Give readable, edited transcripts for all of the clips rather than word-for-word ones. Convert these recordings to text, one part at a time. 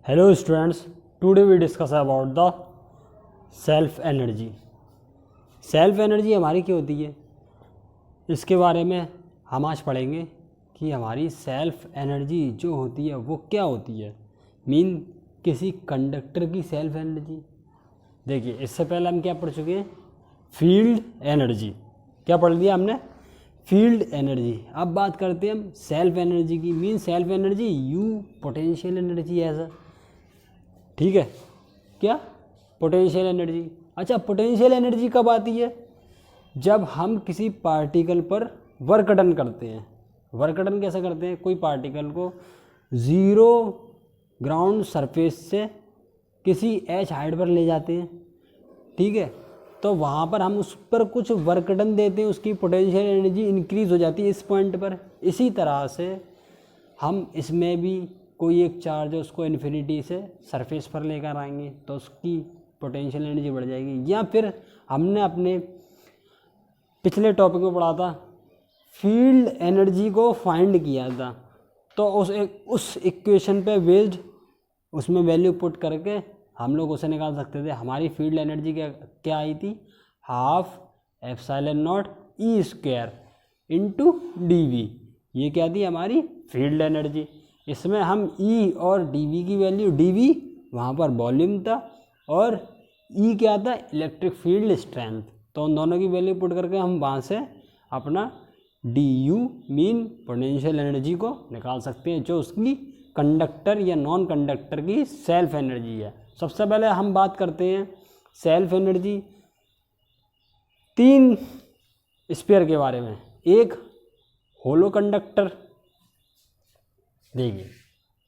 Hello students, today we discuss about the self energy. Self energy हमारी क्या होती है, इसके बारे में हम आज पढ़ेंगे कि हमारी सेल्फ एनर्जी जो होती है वो क्या होती है। किसी कंडक्टर की सेल्फ एनर्जी। देखिए इससे पहले हम क्या पढ़ चुके हैं, फील्ड एनर्जी। क्या पढ़ लिया हमने, फील्ड एनर्जी। अब बात करते हैं हम सेल्फ एनर्जी की। Self energy you potential energy ऐसा, ठीक है क्या, पोटेंशियल एनर्जी। अच्छा, पोटेंशियल एनर्जी कब आती है, जब हम किसी पार्टिकल पर वर्क डन करते हैं। वर्क डन कैसे करते हैं, कोई पार्टिकल को ज़ीरो ग्राउंड सरफेस से किसी एच हाइट पर ले जाते हैं, ठीक है, तो वहाँ पर हम उस पर कुछ वर्क डन देते हैं, उसकी पोटेंशियल एनर्जी इंक्रीज़ हो जाती है इस पॉइंट पर। इसी तरह से हम इसमें भी कोई एक चार्ज है उसको इन्फिनिटी से सरफेस पर लेकर आएंगे तो उसकी पोटेंशियल एनर्जी बढ़ जाएगी। या फिर हमने अपने पिछले टॉपिक में पढ़ा था, फील्ड एनर्जी को फाइंड किया था, तो उस इक्वेशन पे बेस्ड उसमें वैल्यू पुट करके हम लोग उसे निकाल सकते थे। हमारी फील्ड एनर्जी क्या आई थी, half epsilon not E square into D V. ये क्या थी हमारी फील्ड एनर्जी। इसमें हम ई और डी वी की वैल्यू, डी वी वहाँ पर वॉल्यूम था और ई क्या था, इलेक्ट्रिक फील्ड स्ट्रेंथ, तो उन दोनों की वैल्यू पुट करके हम वहाँ से अपना डी यू पोटेंशियल एनर्जी को निकाल सकते हैं, जो उसकी कंडक्टर या नॉन कंडक्टर की सेल्फ एनर्जी है। सबसे पहले हम बात करते हैं सेल्फ एनर्जी 3 स्फीयर के बारे में। एक होलो कंडक्टर, देखिए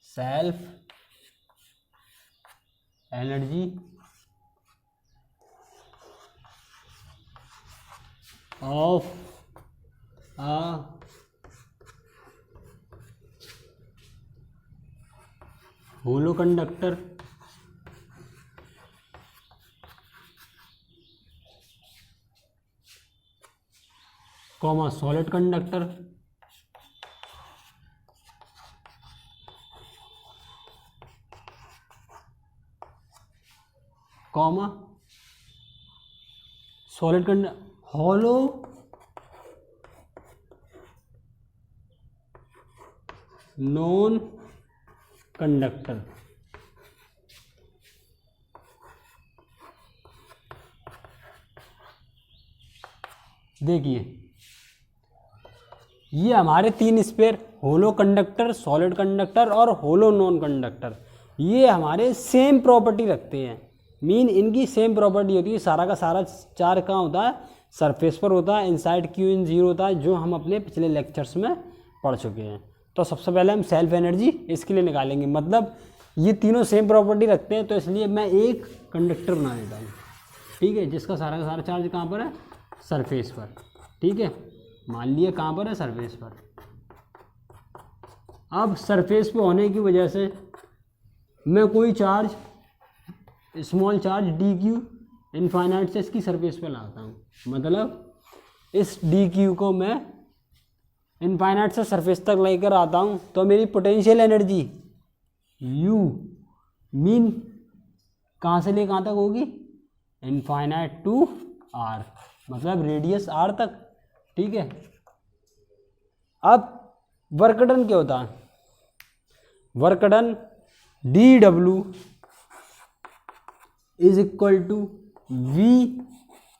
self energy of a hollow conductor comma solid conductor comma solid conductor, hollow non conductor. देखिए ये हमारे 3 sphere, hollow conductor, solid conductor और होलो नॉन कंडक्टर, ये हमारे सेम प्रॉपर्टी रखते हैं। इनकी सेम प्रॉपर्टी होती है। सारा का सारा चार्ज कहाँ होता है, सरफेस पर होता है, इनसाइड क्यू इन जीरो होता है, जो हम अपने पिछले लेक्चर्स में पढ़ चुके हैं। तो सबसे पहले हम सेल्फ एनर्जी इसके लिए निकालेंगे। मतलब ये तीनों सेम प्रॉपर्टी रखते हैं, तो इसलिए मैं एक कंडक्टर बना देता हूँ, ठीक है, जिसका सारा का सारा चार्ज कहाँ पर है, सरफेस पर, ठीक है। मान लिया कहाँ पर है, सरफेस पर। अब सरफेस पे होने की वजह से मैं कोई charge, small charge D Q infinite से इसकी सरफेस पे लाता हूँ। मतलब इस डी क्यू को मैं इनफाइनाइट से सरफेस तक लेकर आता हूँ, तो मेरी पोटेंशियल एनर्जी यू कहाँ से ले कहाँ तक होगी, इनफाइनाइट टू आर, मतलब रेडियस आर तक, ठीक है। अब वर्क डन क्या होता है, work done D W is equal to V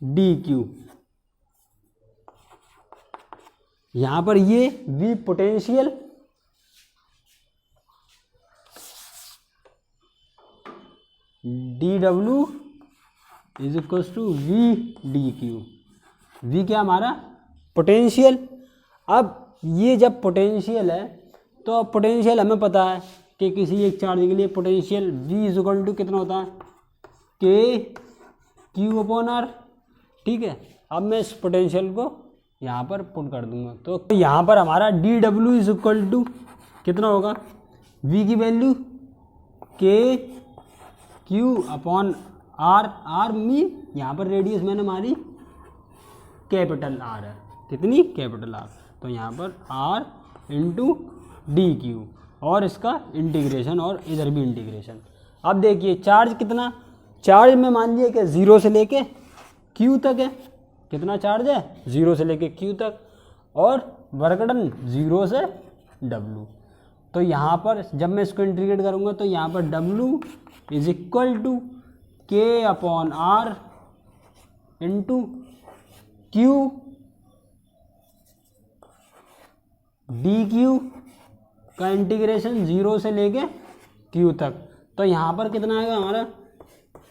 D Q. यहां पर ये V potential, D W is equal to V D Q. V क्या हमारा पोटेंशियल। अब ये जब पोटेंशियल है, तो पोटेंशियल हमें पता है कि किसी एक चार्ज के लिए potential V is equal to कितना होता है, के क्यू अपॉन आर, ठीक है। अब मैं इस पोटेंशियल को यहाँ पर पुट कर दूंगा, तो यहाँ पर हमारा D W is equal to कितना होगा, वी की वैल्यू के क्यू अपॉन आर। आर यहाँ पर रेडियस मैंने मारी कैपिटल आर है, कितनी, कैपिटल आर, तो यहाँ पर आर इंटू डी क्यू। और इसका इंटीग्रेशन और इधर भी इंटीग्रेशन। अब देखिए चार्ज कितना, चार्ज में मान लिया कि 0 से लेके Q तक है। कितना चार्ज है? 0 से लेके Q तक। और वर्क डन 0 से W। तो यहाँ पर जब मैं इसको इंटीग्रेट करूँगा तो यहाँ पर W is equal to K/R into Q dQ का इंटीग्रेशन 0 से लेके Q तक। तो यहाँ पर कितना आएगा हमारा?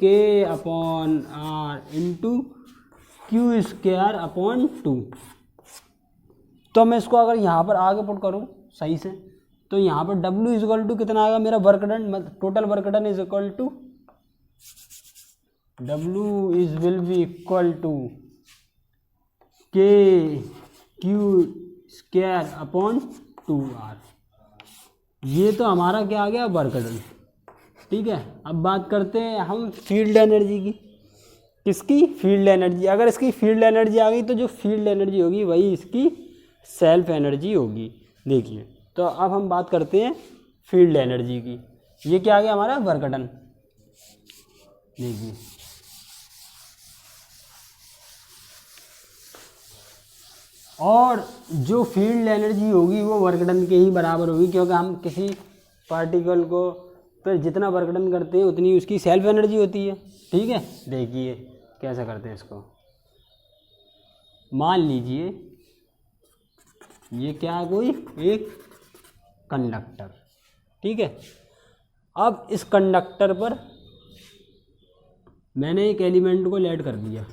K/R into Q²/2। तो मैं इसको अगर यहाँ पर आगे पुट करूँ सही से तो यहाँ पर W इज इक्वल टू कितना आएगा मेरा work done, total work done is equal to W is will be equal to KQ²/2R। ये तो हमारा क्या आ गया? Work done. ठीक है, अब बात करते हैं हम फील्ड एनर्जी की। किसकी? Field energy. अगर इसकी फील्ड एनर्जी आ गई तो जो फील्ड एनर्जी होगी वही इसकी सेल्फ एनर्जी होगी। देखिए तो अब हम बात करते हैं फील्ड एनर्जी की। ये क्या आ गया हमारा? Work done. देखिए और जो फील्ड एनर्जी होगी वो वर्क डन के ही बराबर होगी, क्योंकि हम किसी पार्टिकल को फिर जितना वर्क डन करते हैं उतनी उसकी सेल्फ एनर्जी होती है। ठीक है, देखिए कैसे करते हैं इसको। मान लीजिए ये क्या है? कोई एक कंडक्टर। ठीक है, अब इस कंडक्टर पर मैंने एक एलिमेंट को ऐड कर दिया।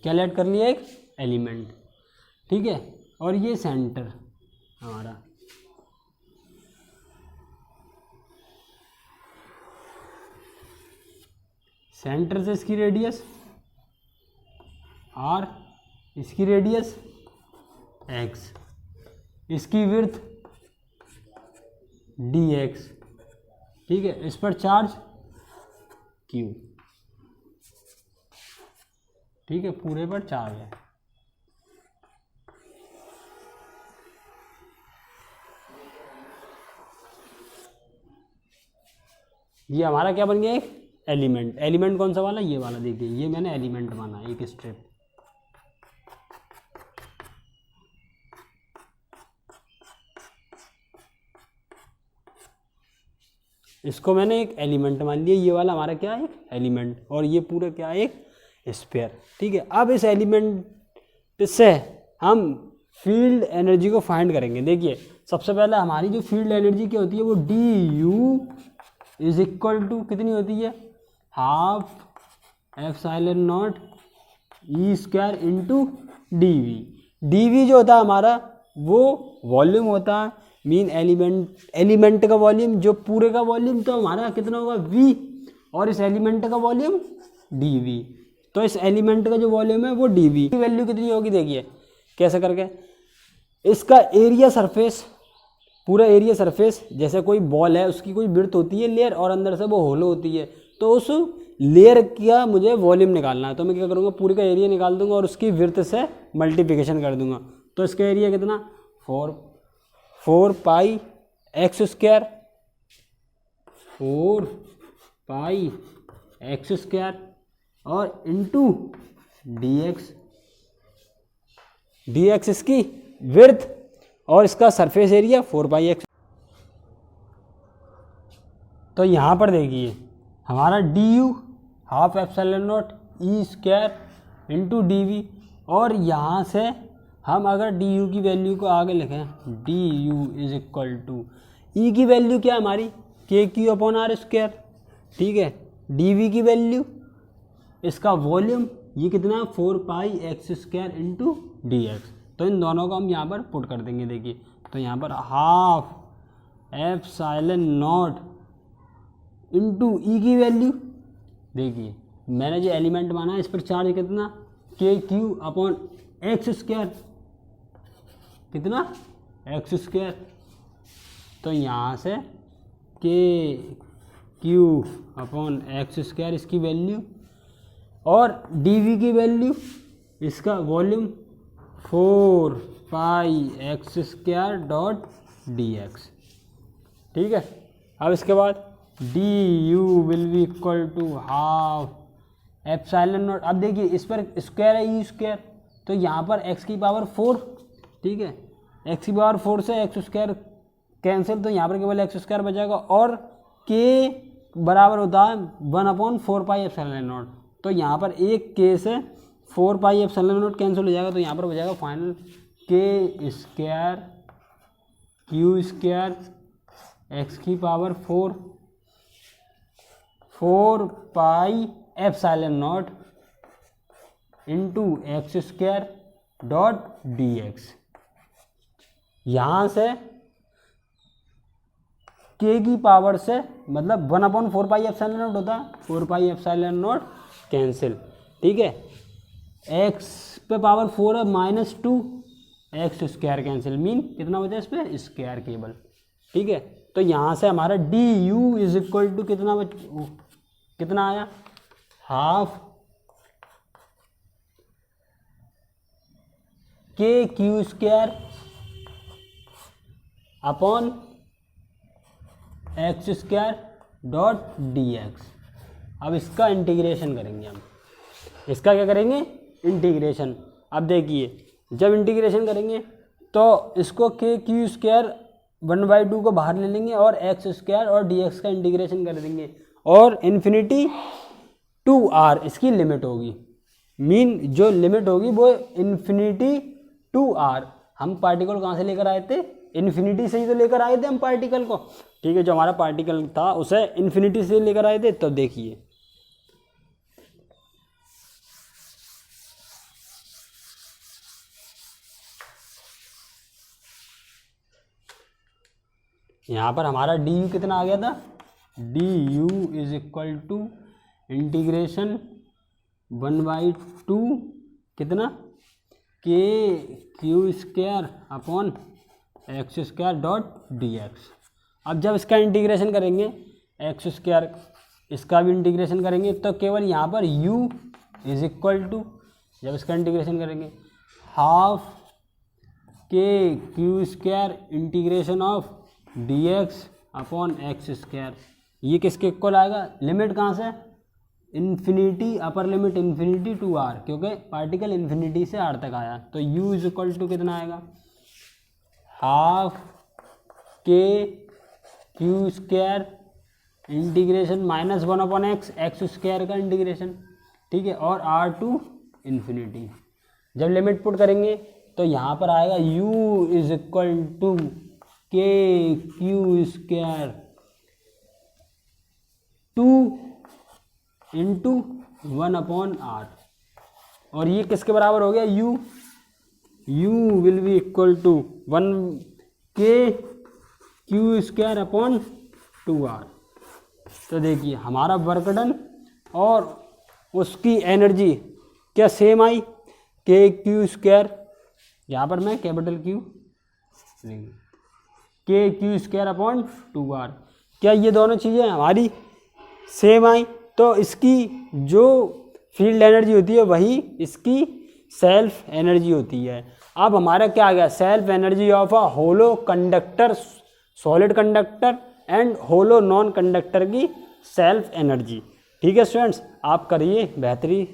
क्या ऐड कर लिया? एक एलिमेंट। ठीक है, और ये सेंटर हमारा। सेंटर से इसकी रेडियस R, इसकी रेडियस X, इसकी विड्थ dx। ठीक है, इस पर चार्ज Q। ठीक है, पूरे पर चार्ज है। ये हमारा क्या बन गया? एक एलिमेंट। एलिमेंट कौन सा वाला? ये वाला। देखिए ये मैंने एलिमेंट माना एक स्ट्रिप। इसको मैंने एक एलिमेंट मान लिया। ये वाला हमारा क्या है? एक एलिमेंट। और ये पूरा क्या है? एक स्फीयर। ठीक है, अब इस एलिमेंट से हम फील्ड एनर्जी को फाइंड करेंगे। देखिए सबसे पहले हमारी जो फील्ड एनर्जी क्या होती है वो du इज इक्वल टू कितनी होती है? ½ E² इंटू dV। dV जो होता है हमारा वो वॉल्यूम होता है, मीन एलिमेंट का वॉल्यूम। जो पूरे का वॉल्यूम तो हमारा कितना होगा? V। और इस एलिमेंट का वॉल्यूम dV। तो इस एलिमेंट का जो वॉल्यूम है वो dV की वैल्यू कितनी होगी? देखिए कैसे करके। इसका एरिया सरफेस, पूरा एरिया सरफेस, जैसे कोई बॉल है उसकी कोई विड्थ होती है लेयर और अंदर से वो होलो होती है, तो उस लेयर का मुझे वॉल्यूम निकालना है। तो मैं क्या करूँगा? पूरे का एरिया निकाल दूंगा और उसकी विड्थ से मल्टीप्लिकेशन कर दूंगा। तो इसका एरिया कितना? 4πx²। 4πx² और इंटू dx। dx इसकी विड्थ और इसका सरफेस एरिया 4πx। तो यहाँ पर देखिए हमारा du ½ε0 इंटू dv। और यहाँ से हम अगर du की वैल्यू को आगे लिखें, du इज इक्वल टू ई की वैल्यू क्या हमारी? KQ/R²। ठीक है, dv की वैल्यू, इसका वॉल्यूम ये कितना? 4πx² into dx। तो इन दोनों को हम यहाँ पर पुट कर देंगे। देखिए तो यहाँ पर ½ इंटू ई की वैल्यू। देखिए मैंने जो एलिमेंट माना इस पर चार्ज कितना? KQ/x²। कितना? x²। तो यहाँ से K Q upon X square इसकी वैल्यू, और डी वी की वैल्यू, इसका volume 4 pi X square dot D X. ठीक है, अब इसके बाद D U will be equal to half epsilon naught. अब देखिए इस पर स्क्वायर है यू स्क्वायर, तो यहाँ पर एक्स की पावर 4, ठीक है, एक्स की पावर 4 से एक्स स्क्वायर कैंसिल, तो यहाँ पर केवल एक्स स्क्वायर बचेगा, और के बराबर होता है 1/4 पाई एप्सिलॉन नॉट। तो यहाँ पर एक के से 4 पाई एप्सिलॉन नॉट कैंसिल हो जाएगा, तो यहाँ पर बचेगा फाइनल के स्क्वायर क्यू स्क्वायर एक्स की power 4 pi epsilon not into x square dot D x. यहाँ से के की पावर से मतलब 1/4 पाई एप्सिलॉन नॉट होता है, 4 पाई एप्सिलॉन नॉट कैंसिल, ठीक है, एक्स पे पावर 4 है -2 एक्स स्क्वायर कैंसिल, मीन कितना बचा इस पर स्क्वायर केवल, ठीक है। तो यहाँ से हमारा D U is equal to कितना आया, half K Q square upon X square dot D X. अब इसका इंटीग्रेशन करेंगे हम, इसका क्या करेंगे, इंटीग्रेशन। अब देखिए जब इंटीग्रेशन करेंगे तो इसको के क्यू स्क्वायर 1/2 को बाहर ले लेंगे और एक्स स्क्वायर और डी एक्स का इंटीग्रेशन कर देंगे, और इन्फिनिटी टू आर इसकी लिमिट होगी, मीन जो लिमिट होगी वो इन्फिनिटी टू आर। हम पार्टिकल कहाँ से लेकर आए थे, इन्फिनिटी से ही तो लेकर आए थे हम पार्टिकल को, ठीक है, जो हमारा पार्टिकल था उसे इन्फिनिटी से लेकर आए थे। तो देखिए यहाँ पर हमारा डी यू कितना आ गया था, D U is equal to integration 1/2 कितना K Q square upon X square dot D X. अब जब इसका इंटीग्रेशन करेंगे एक्स स्क्वायर, इसका भी इंटीग्रेशन करेंगे, तो केवल यहाँ पर u इज इक्वल टू, जब इसका इंटीग्रेशन करेंगे half K Q square integration of D X upon X square. ये किसके इक्वल आएगा, लिमिट कहाँ से, infinity, upper limit infinity to R, क्योंकि पार्टिकल इन्फिनिटी से आर तक आया, तो u इज इक्वल टू कितना आएगा, half K Q square integration -1/x X square का इंटीग्रेशन, ठीक है, और r टू इन्फिनिटी। जब लिमिट पुट करेंगे तो यहाँ पर आएगा u is equal to K Q square 2 into 1/r, और ये किसके बराबर हो गया, u will be equal to 1 K Q square upon 2r। तो देखिए हमारा वर्क डन और उसकी एनर्जी क्या सेम आई, के क्यू स्क्वायर, यहाँ पर मैं कैपिटल क्यू के क्यू स्क्वायर अपॉन 2r, क्या ये दोनों चीज़ें हमारी सेम आई, तो इसकी जो फील्ड एनर्जी होती है वही इसकी सेल्फ एनर्जी होती है। अब हमारा क्या आ गया, self energy of a hollow conductor, solid conductor and hollow non conductor की सेल्फ एनर्जी। ठीक है स्टूडेंट्स, आप करिए बेहतरी।